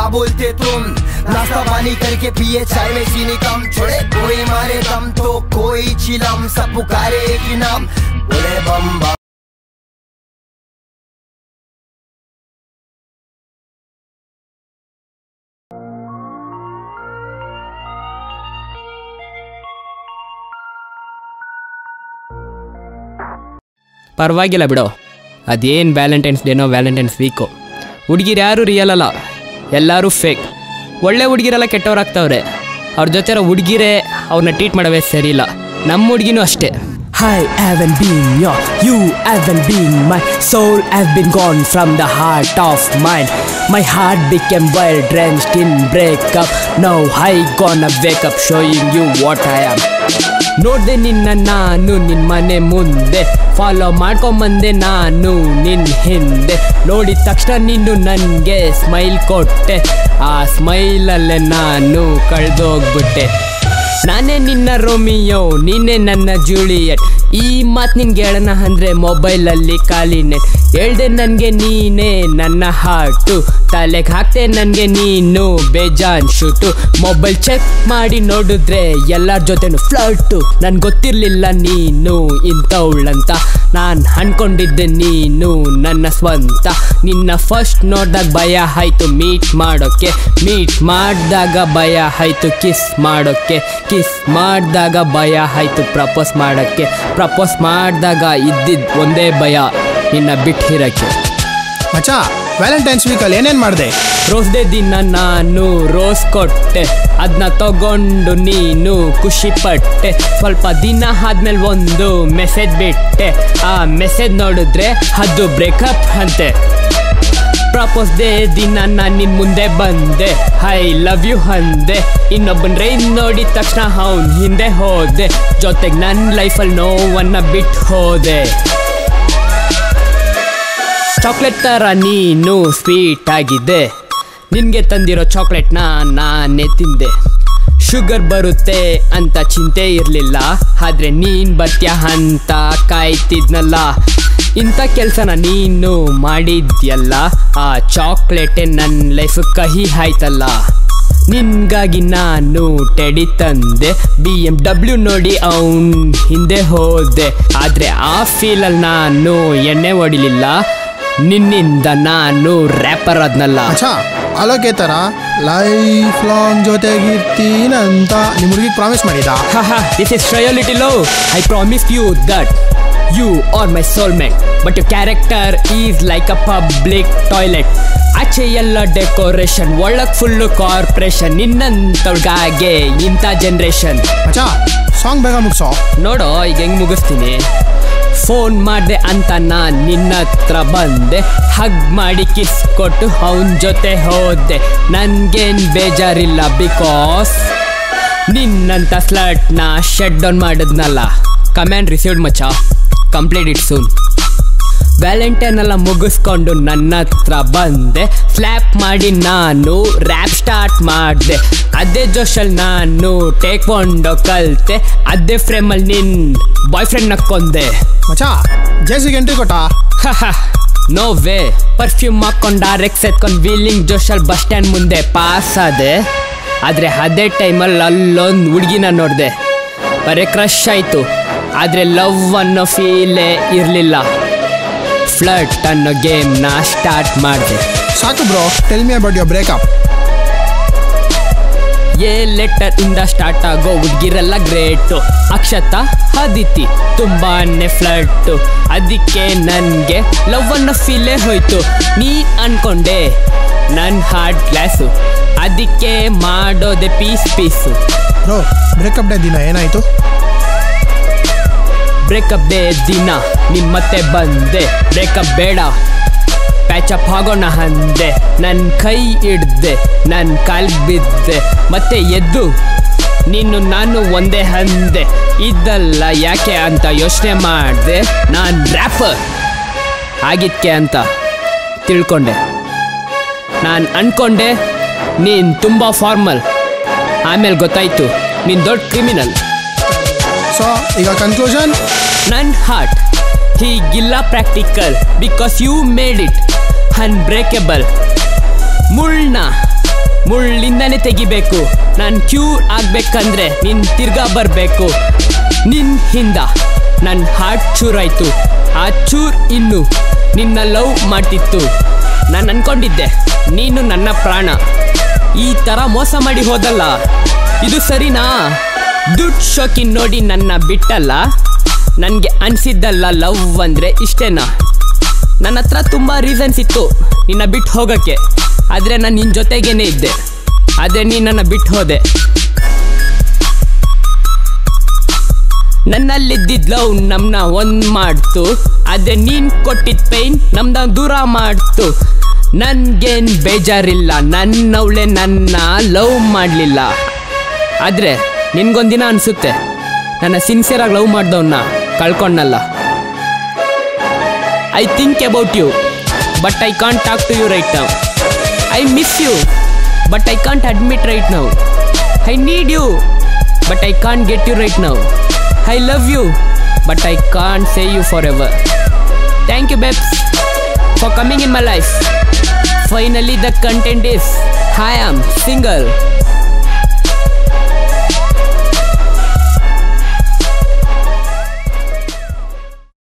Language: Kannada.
क्या बोलते तुम? नाश्ता पानी करके पिए चाय में चीनी कम, छोड़े कोई मारे दम तो कोई चिलम, सब पुकारे एक ही नाम, बोले बम बम। ಪರವಾಗಿಲ್ಲ ಬಿಡೋ, ಅದೇನು ವ್ಯಾಲೆಂಟೈನ್ಸ್ ಡೇನೋ ವ್ಯಾಲೆಂಟೈನ್ಸ್ ವೀಕೋ, ಹುಡುಗಿರು ಯಾರು ರಿಯಲ್ ಅಲ್ಲ, ಎಲ್ಲರೂ ಫೇಕ್. ಒಳ್ಳೆ ಹುಡುಗಿರೆಲ್ಲ ಕೆಟ್ಟವ್ರಾಗ್ತವ್ರೆ, ಅವ್ರ ಜೊತೆ ಹುಡುಗಿರೇ ಅವ್ರನ್ನ ಟ್ರೀಟ್ ಮಾಡವೇ ಸರಿ ಇಲ್ಲ. ನಮ್ಮ ಹುಡುಗಿನೂ ಅಷ್ಟೇ. I haven't been your, you haven't been my soul has been gone from the heart of mine. My heart became well drenched in breakup. Now I gonna wake up showing you what I am. ನೋಡ್ದೆ ನಿನ್ನ ನಾನು ನಿನ್ನ ಮನೆ ಮುಂದೆ, ಫಾಲೋ ಮಾಡ್ಕೊಂಬಂದೆ ನಾನು ನಿನ್ನ ಹಿಂದೆ. ನೋಡಿದ ತಕ್ಷಣ ನೀನು ನನಗೆ ಸ್ಮೈಲ್ ಕೊಟ್ಟೆ, ಆ ಸ್ಮೈಲಲ್ಲೇ ನಾನು ಕಳೆದೋಗ್ಬಿಟ್ಟೆ. ನಾನೇ ನಿನ್ನ ರೋಮಿಯೋ, ನೀನೇ ನನ್ನ ಜೂಲಿಯಟ್. ಈ ಮಾತು ನಿನ್ಗೆ ಹೇಳೋಣ ಅಂದರೆ ಮೊಬೈಲಲ್ಲಿ ಖಾಲಿ ನೆಟ್. ಹೇಳ್ದೆ ನನಗೆ ನೀನೇ ನನ್ನ ಹಾರ್ಟು, ತಲೆಗೆ ಹಾಕ್ತೆ ನನಗೆ ನೀನು ಬೇಜಾನ್ ಶೂಟು. ಮೊಬೈಲ್ ಚೆಕ್ ಮಾಡಿ ನೋಡಿದ್ರೆ ಎಲ್ಲರ ಜೊತೆನೂ ಫ್ಲರ್ಟು. ನನ್ಗೆ ಗೊತ್ತಿರಲಿಲ್ಲ ನೀನು ಇಂಥವಳಂತ, ನಾನು ಅನ್ಕೊಂಡಿದ್ದೆ ನೀನು ನನ್ನ ಸ್ವಂತ. ನಿನ್ನ ಫಸ್ಟ್ ನೋಡಿದಾಗ ಭಯ ಆಯಿತು ಮೀಟ್ ಮಾಡೋಕ್ಕೆ, ಮೀಟ್ ಮಾಡಿದಾಗ ಭಯ ಆಯಿತು ಕಿಸ್ ಮಾಡೋಕ್ಕೆ, ಕಿಸ್ ಮಾಡಿದಾಗ ಭಯ ಆಯಿತು ಪ್ರಪೋಸ್ ಮಾಡೋಕ್ಕೆ, ಪ್ರಪೋಸ್ ಮಾಡಿದಾಗ ಇದ್ದಿದ್ದು ಒಂದೇ ಭಯ, ನಿನ್ನ ಬಿಟ್ಟಿರೋಕ್ಕೆ. ಮಚ್ಚ, ವ್ಯಾಲೆಂಟೈನ್ಸ್ ವೀಕಲ್ಲಿ ಏನೇನು ಮಾಡಿದೆ? ರೋಸ್ ಡೇ ದಿನ ನಾನು ರೋಸ್ ಕೊಟ್ಟೆ, ಅದನ್ನ ತಗೊಂಡು ನೀನು ಖುಷಿ ಪಟ್ಟೆ. ಸ್ವಲ್ಪ ದಿನ ಆದ್ಮೇಲೆ ಒಂದು ಮೆಸೇಜ್ ಬಿಟ್ಟೆ, ಆ ಮೆಸೇಜ್ ನೋಡಿದ್ರೆ ಅದು ಬ್ರೇಕಪ್ ಅಂತೆ. ಪ್ರಪೋಸ್ ಡೇ ದಿನ ನಾನು ನಿನ್ನ ಮುಂದೆ ಬಂದೆ, ಐ ಲವ್ ಯು ಅಂದೆ. ಇನ್ನೊಬ್ಬನ ರೈನ್ ನೋಡಿದ ತಕ್ಷಣ ಅವ್ನು ಹಿಂದೆ ಹೋದೆ, ಜೊತೆಗೆ ನನ್ನ ಲೈಫಲ್ಲಿ ನೋವನ್ನು ಬಿಟ್ಟು ಹೋದೆ. ಚಾಕ್ಲೇಟ್ ಥರ ನೀನು ಸ್ವೀಟ್ ಆಗಿದೆ, ನಿನಗೆ ತಂದಿರೋ ಚಾಕ್ಲೇಟ್ನ ನಾನೇ ತಿಂದೆ. ಶುಗರ್ ಬರುತ್ತೆ ಅಂತ ಚಿಂತೆ ಇರಲಿಲ್ಲ, ಆದರೆ ನೀನು ಬರ್ತೀಯ ಅಂತ ಕಾಯ್ತಿದ್ನಲ್ಲ. ಇಂಥ ಕೆಲಸನ ನೀನು ಮಾಡಿದ್ಯಲ್ಲ, ಆ ಚಾಕ್ಲೇಟೇ ನನ್ನ ಲೈಫ್ ಕಹಿ ಆಯ್ತಲ್ಲ. ನಿನ್ಗಾಗಿ ನಾನು ಟೆಡಿ ತಂದೆ, BMW ನೋಡಿ ಅವನ್ ಹಿಂದೆ ಹೋದೆ. ಆದರೆ ಆ ಫೀಲಲ್ಲಿ ನಾನು ಎಣ್ಣೆ ಹೊಡಿಲಿಲ್ಲ, ನಿನ್ನಿಂದ ನಾನು ರ್ಯಾಪರ್ ಆದ್ನಲ್ಲ. ಅಲೋಕೆ ಥರ ಲೈಫ್ ಲಾಂಗ್ ಜೊತೆಗಿರ್ತೀನಂತ ನಿಮ್ಮ ಹುಡುಗಿಗೆ ಪ್ರಾಮಿಸ್ ಮಾಡಿದ? This is reality love. I promise you that you are my soulmate, but your character is like a public toilet. ಆಚೆ ಎಲ್ಲ ಡೆಕೋರೇಷನ್, ಒಳಗೆ ಫುಲ್ಲು ಕಾರ್ಪೊರೇಷನ್. ನಿನ್ನಂತವ್ಳಿಗಾಗೆ ಇಂಥ ಜನ್ರೇಷನ್. ಮಚ್ಚ, ಸಾಂಗ್ ಬೇಗ ಮುಗಿಸೋ. ನೋಡೋ ಈಗ ಹೆಂಗೆ ಮುಗಿಸ್ತೀನಿ. ಫೋನ್ ಮಾಡಿದೆ ಅಂತ ನಾನು ನಿನ್ನ ಹತ್ರ ಬಂದೆ, ಹಗ್ ಮಾಡಿ ಕಿಸ್ ಕೊಟ್ಟು ಅವನ ಜೊತೆ ಹೋದೆ. ನನಗೇನು ಬೇಜಾರಿಲ್ಲ, ಬಿಕಾಸ್ ನಿನ್ನಂಥ ಸ್ಲಟ್ನ ಶಟ್ ಡೌನ್ ಮಾಡಿದ್ನಲ್ಲ. ಕಮ್ಯಾಂಡ್ ರಿಸೀವ್ಡ್ ಮಚ್ಚ, ಕಂಪ್ಲೀಟ್ ಇಟ್ ಸೂನ್. ವ್ಯಾಲೆಂಟೈನ್ ಎಲ್ಲ ಮುಗಿಸ್ಕೊಂಡು ನನ್ನ ಹತ್ರ ಬಂದೆ, ಸ್ಲ್ಯಾಪ್ ಮಾಡಿ ನಾನು ರ್ಯಾಪ್ ಸ್ಟಾರ್ಟ್ ಮಾಡಿದೆ. ಅದೇ ಜೋಶಲ್ಲಿ ನಾನು ಟೇಕ್ವಾಂಡೋ ಕಲಿತೆ, ಅದೇ ಫ್ರೇಮಲ್ಲಿ ನಿನ್ನ ಬಾಯ್ ಫ್ರೆಂಡ್ನ ಕೊಂದೆ. ಮಚ್ಚ, ಜೇಸಿಗೆ ಎಂಟ್ರಿ ಕೊಟ್ಟ? No way. ಪರ್ಫ್ಯೂಮ್ ಹಾಕ್ಕೊಂಡು RX ಎತ್ಕೊಂಡು ವೀಲಿಂಗ್ ಜೋಶಲ್ಲಿ ಬಸ್ ಸ್ಟ್ಯಾಂಡ್ ಮುಂದೆ ಪಾಸ್ ಆದೆ. ಆದರೆ ಅದೇ ಟೈಮಲ್ಲಿ ಅಲ್ಲೊಂದು ಹುಡುಗಿನ ನೋಡಿದೆ, ಬರೀ ಕ್ರಶ್ ಆಯಿತು. ಆದರೆ ಲವ್ ಅನ್ನೋ ಫೀಲೇ ಇರಲಿಲ್ಲ. ಫ್ಲರ್ಟ್ ಅನ್ನೋ ಗೇಮ್ನ ಸ್ಟಾರ್ಟ್ ಮಾಡಿದೆ. ಸಾಕು bro, tell me about your breakup. A letter ಇಂದ ಸ್ಟಾರ್ಟ್ ಆಗೋ ಹುಡುಗಿರೆಲ್ಲ ಗ್ರೇಟು. ಅಕ್ಷತಾ, ಅದಿತಿ ತುಂಬಾನೇ ಫ್ಲರ್ಟು. ಅದಕ್ಕೆ ನನಗೆ ಲವ್ ಅನ್ನೋ ಫೀಲೇ ಹೋಯ್ತು. ನೀ ಅನ್ಕೊಂಡೆ ನನ್ನ ಹಾರ್ಟ್ ಗ್ಲಾಸು, ಅದಕ್ಕೆ ಮಾಡೋದೆ ಪೀಸು. ಬ್ರೋ, ಬ್ರೇಕಪ್ ಡೇ ದಿನ ಏನಾಯಿತು? ಬ್ರೇಕಪ್ ಡೇ ದಿನ ನಿಮ್ಮ ಮತ್ತೆ ಬಂದೆ. ಬ್ರೇಕಪ್ ಬೇಡ, ಪ್ಯಾಚಪ್ ಆಗೋಣ ಅಂದೆ. ನನ್ನ ಕೈ ಹಿಡ್ದೆ, ನನ್ನ ಕಾಲಿಗೆ ಬಿದ್ದೆ, ಮತ್ತೆ ಎದ್ದು ನೀನು ನಾನು ಒಂದೇ ಅಂದೆ. ಇದಲ್ಲ ಯಾಕೆ ಅಂತ ಯೋಚನೆ ಮಾಡಿದೆ, ನಾನು ರ್ಯಾಪರ್ ಆಗಿದ್ಕೆ ಅಂತ ತಿಳ್ಕೊಂಡೆ. ನಾನು ಅನ್ಕೊಂಡೆ ನೀನು ತುಂಬ ಫಾರ್ಮಲ್, ಆಮೇಲೆ ಗೊತ್ತಾಯ್ತು ನೀನು ದೊಡ್ಡ ಕ್ರಿಮಿನಲ್. ಸೊ ಈಗ ಕನ್ಕ್ಲೂಷನ್? ನನ್ನ ಹಾರ್ಟ್ ಹೀಗಿಲ್ಲ practical, because you made it unbreakable. ಮುಳ್ಳ ಮುಳ್ಳಿಂದನೇ ತೆಗಿಬೇಕು. ನಾನು ಕ್ಯೂರ್ ಆಗ್ಬೇಕಂದ್ರೆ ನೀನ್ ತಿರ್ಗಾ ಬರಬೇಕು. ನಿನ್ ಹಿಂದ ನನ್ನ ಹಾರ್ಟ್ ಚೂರಾಯ್ತು. ಆ ಚೂರ್ ಇನ್ನು ನಿನ್ನ ಲವ್ ಮಾಡ್ತಿತ್ತು. ನಾನು ಅನ್ಕೊಂಡಿದ್ದೆ ನೀನು ನನ್ನ ಪ್ರಾಣ. ಈ ಥರ ಮೋಸ ಮಾಡಿ ಹೋದಲ್ಲ, ಇದು ಸರಿನಾ? ದುಡ್ಡು ಶೋಕಿ ನೋಡಿ ನನ್ನ ಬಿಟ್ಟಲ್ಲ. ನನಗೆ ಅನಿಸಿದ್ದಲ್ಲ ಲವ್ ಅಂದರೆ ಇಷ್ಟೇನಾ. ನನ್ನ ಹತ್ರ ತುಂಬ ರೀಸನ್ಸ್ ಇತ್ತು ನಿನ್ನ ಬಿಟ್ಟು ಹೋಗೋಕ್ಕೆ. ಆದರೆ ನಾನು ನಿನ್ನ ಜೊತೆಗೇನೆ ಇದ್ದೆ. ಆದರೆ ನೀನು ನನ್ನ ಬಿಟ್ಟು ಹೋದೆ. ನನ್ನಲ್ಲಿದ್ದಿದ್ದ ಲವ್ ನಮ್ಮನ್ನ ಒಂದು ಮಾಡ್ತು. ಆದರೆ ನೀನು ಕೊಟ್ಟಿದ್ದ ಪೈನ್ ನಮ್ದ ದೂರ ಮಾಡ್ತು. ನನಗೇನು ಬೇಜಾರಿಲ್ಲ, ನನ್ನವಳೆ ನನ್ನ ಲವ್ ಮಾಡಲಿಲ್ಲ. ಆದರೆ ನಿನ್ಗೊಂದಿನ ಅನಿಸುತ್ತೆ ನನ್ನ ಸಿನ್ಸಿಯರಾಗಿ ಲವ್ ಮಾಡ್ದವನ್ನ ಕಳ್ಕೊಂಡಲ್ಲ. I think about you but I can't talk to you right now. I miss you but I can't admit right now. I need you but I can't get you right now. I love you, but I can't say you forever. Thank you, babes, for coming in my life. Finally, the content is I am single.